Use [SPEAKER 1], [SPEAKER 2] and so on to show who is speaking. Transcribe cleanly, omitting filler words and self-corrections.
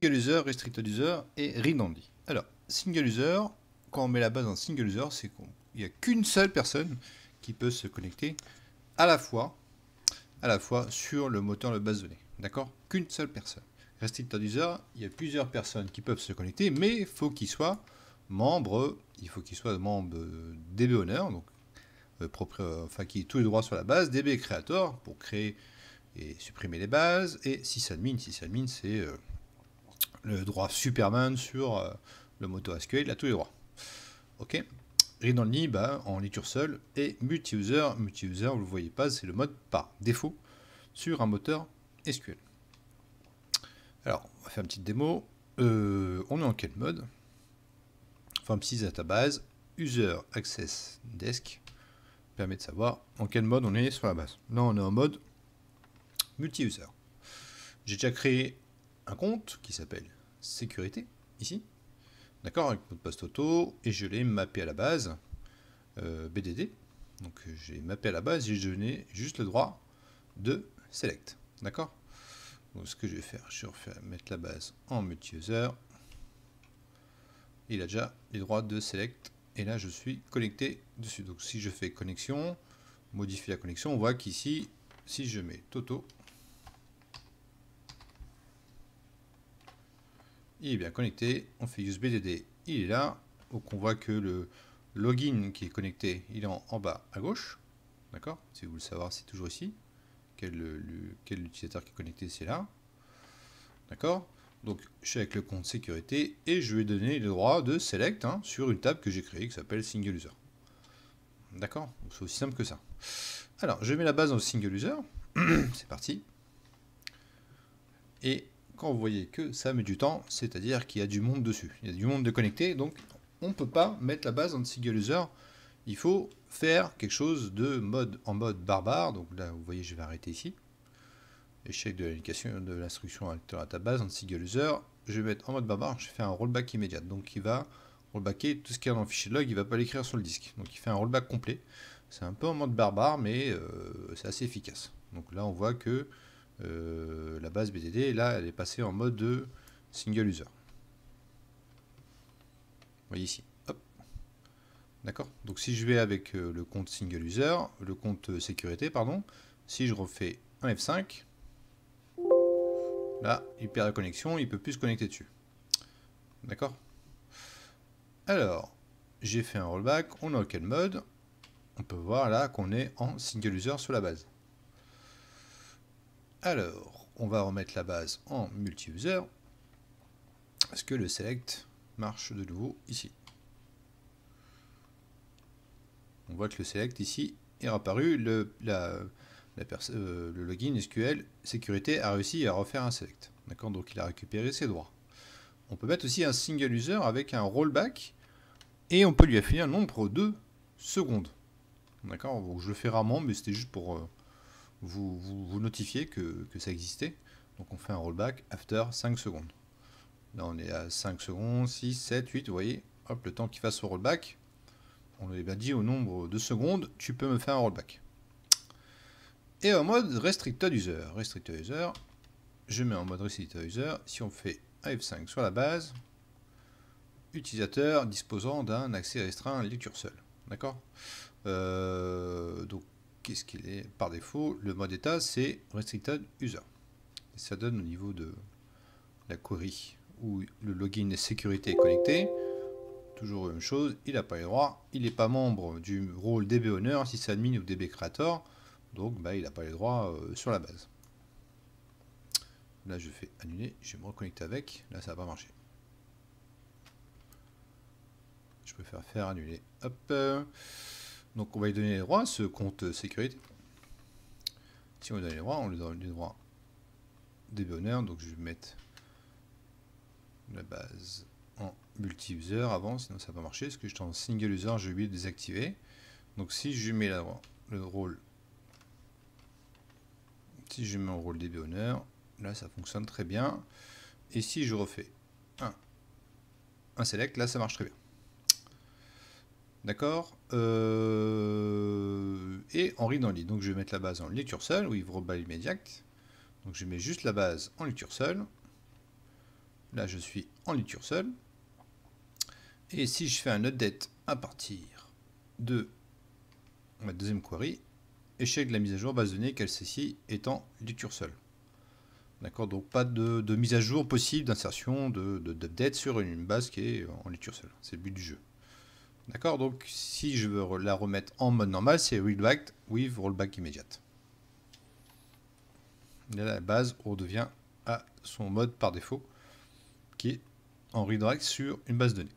[SPEAKER 1] Single user, restricted user et read only. Alors, single user, quand on met la base en single user, c'est qu'il n'y a qu'une seule personne qui peut se connecter à la fois sur le moteur de base de données. D'accord? Qu'une seule personne. Restricted user, il y a plusieurs personnes qui peuvent se connecter, mais il faut qu'il soit membre DB owner, donc qui ait tous les droits sur la base, DB creator pour créer et supprimer les bases, et sysadmin, c'est le droit Superman sur le moteur SQL, il a tous les droits. Ok. Read only, en lecture seule, et multi-user, vous le voyez pas, c'est le mode par défaut sur un moteur SQL. Alors, on va faire une petite démo. On est en quel mode? Form 6 database, user access desk, permet de savoir en quel mode on est sur la base. Là, on est en mode multi-user. J'ai déjà créé un compte qui s'appelle sécurité, ici, d'accord, avec mot de passe auto, et je l'ai mappé à la base, BDD, donc j'ai mappé à la base, et j'ai donné juste le droit de select, d'accord. Donc ce que je vais faire, je vais mettre la base en multi-user, il a déjà les droits de select, et là je suis connecté dessus. Donc si je fais connexion, modifier la connexion, on voit qu'ici, si je mets Toto, il est bien connecté, on fait use BDD, il est là, donc on voit que le login qui est connecté, il est en bas à gauche, d'accord. Si vous voulez savoir, c'est toujours ici, quel utilisateur qui est connecté, c'est là, d'accord. Donc je suis avec le compte sécurité, et je vais donner le droit de select sur une table que j'ai créée, qui s'appelle single user, d'accord. C'est aussi simple que ça. Alors, je mets la base dans le single user, c'est parti, et quand vous voyez que ça met du temps, c'est-à-dire qu'il y a du monde dessus, il y a du monde de connecté, donc on ne peut pas mettre la base en single user, il faut faire quelque chose en mode barbare. Donc là vous voyez, je vais arrêter ici, échec de l'application de l'instruction à ta base en single user, je vais mettre en mode barbare, je fais un rollback immédiat, donc il va rollbacker tout ce qu'il y a dans le fichier log, il ne va pas l'écrire sur le disque, donc il fait un rollback complet. C'est un peu en mode barbare, mais c'est assez efficace. Donc là on voit que la base BDD, là, elle est passée en mode de single user. Vous voyez ici. Hop. D'accord. Donc si je vais avec le compte single user, le compte sécurité, pardon, si je refais un F5, là, il perd la connexion, il ne peut plus se connecter dessus. D'accord. Alors, j'ai fait un rollback, on est en quel mode? On peut voir là qu'on est en single user sur la base. Alors, on va remettre la base en multi-user, parce que le select marche de nouveau ici. On voit que le select ici est apparu, le login SQL sécurité a réussi à refaire un select. D'accord, donc il a récupéré ses droits. On peut mettre aussi un single user avec un rollback, et on peut lui afficher un nombre de secondes. D'accord, je le fais rarement, mais c'était juste pour vous notifier que ça existait. Donc on fait un rollback after 5 secondes. Là on est à 5 secondes, 6, 7, 8, vous voyez, hop, le temps qu'il fasse son rollback. On lui a dit au nombre de secondes, tu peux me faire un rollback. Et en mode restricted user, je mets en mode restricted user, si on fait un F5 sur la base, utilisateur disposant d'un accès restreint à lecture seule. D'accord. Donc, qu'est-ce qu'il est par défaut? Le mode état, c'est restricted user. Et ça donne au niveau de la query où le login sécurité est connecté. Toujours la même chose, il n'a pas les droits, il n'est pas membre du rôle DB owner, sysadmin ou DB creator, donc il n'a pas les droits sur la base. Là je fais annuler, je vais me reconnecter avec, là ça va pas marcher. Je préfère faire annuler. Hop. Donc on va lui donner les droits à ce compte sécurité. Si on lui donne les droits, on lui donne les droits DB owner, donc je vais mettre la base en multi-user avant, sinon ça va pas marcher, parce que j'étais en single user, j'ai oublié de désactiver. Donc si je mets le rôle, si je mets en rôle DB owner, là ça fonctionne très bien. Et si je refais un select, là ça marche très bien. D'accord. Et en read only, donc je vais mettre la base en lecture seule, ou rollback immédiat. Donc je mets juste la base en lecture seule. là je suis en lecture seule. Et si je fais un update à partir de ma deuxième query, échec de la mise à jour base de données, celle-ci est en lecture seule. D'accord, donc pas de mise à jour possible d'insertion d'update sur une base qui est en lecture seule. C'est le but du jeu. D'accord, donc si je veux la remettre en mode normal, c'est read back with rollback immediate. Là, la base redevient à son mode par défaut, qui est en read back sur une base de données.